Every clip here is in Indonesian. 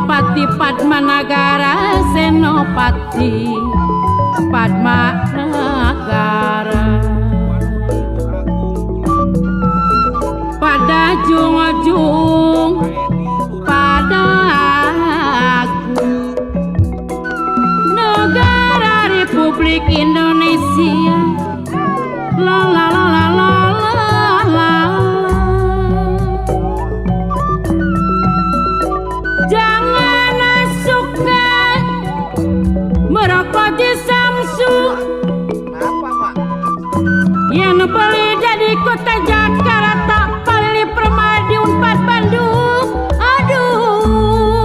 Senopati Padmanagara, Senopati Padmanagara. Pada jung-jung pada agung negara Republik Indonesia, la la la la la la. Jangan suka merokok di Samsu. Kenapa, Mak? Yang beli dari kota Jakarta, beli permadi Unpad Bandung. Aduh,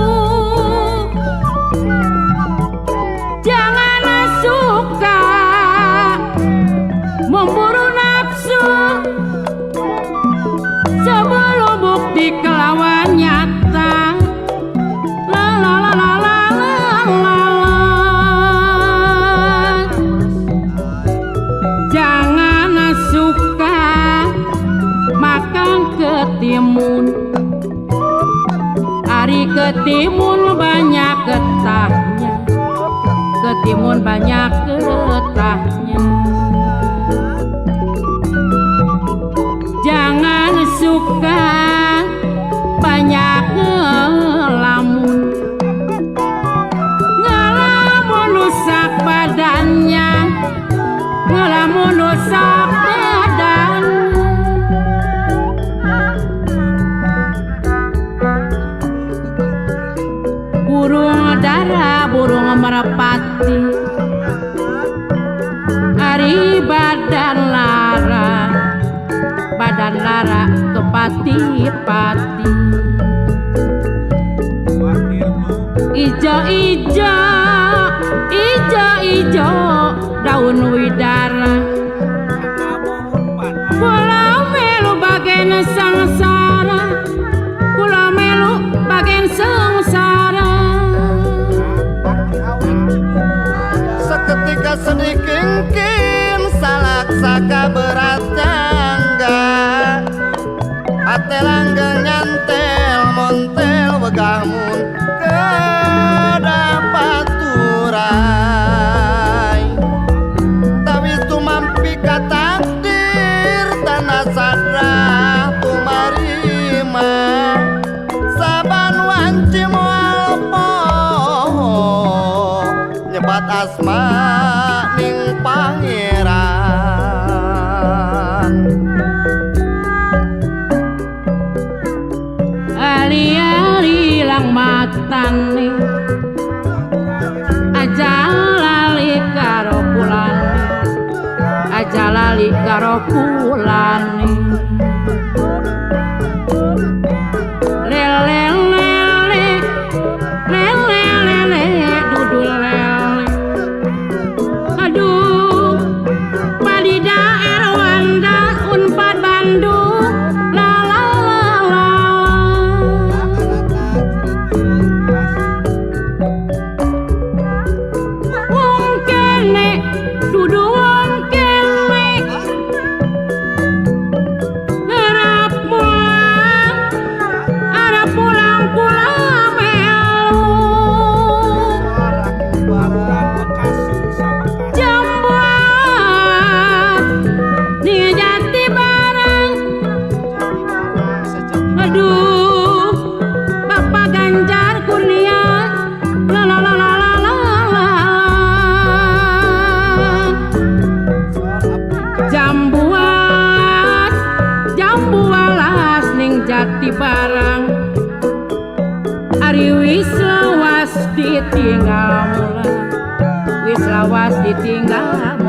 jangan suka memburu nafsu sebelum bukti kelawan nyata. La la la la la la la. Jangan suka makan ketimun. Hari ketimun banyak getahnya, ketimun banyak getahnya. Jangan suka banyak ngelamun, ngelamun rusak badannya, ngelamun rusak badan. Burung dara, burung merpati, hari badan lara kepati-pati. Ijo-ijo, ijo-ijo daun widara, pulau melu bagian sengsara, pulau melu bagian sengsara. Seketika sedikingkin salaksaka berat jangga, ate langgeng nyantel montel wegahmun kedapat turai. Tawis tumampi ka takdir tanah sadra tumarima, saban wanci moal poho nyebat asma ning pangeran. Ali-ali lang matane, aja lali karo pulane, aja lali karo pulane. Lele lele lele lele dudul lele. Aduh, padi daerah Wanda Unpad Bandung. La la la la. Wong kene dudu wong kene, arep pulang pulang melu. Jambuan ning Jati Barang. Aduh, Bapak Ganjar Kurnia, la la la la la la la. Jambuas, jambualas ning Jati Barang. Ari wis lawas ditinggal mulan, wis lawas ditinggal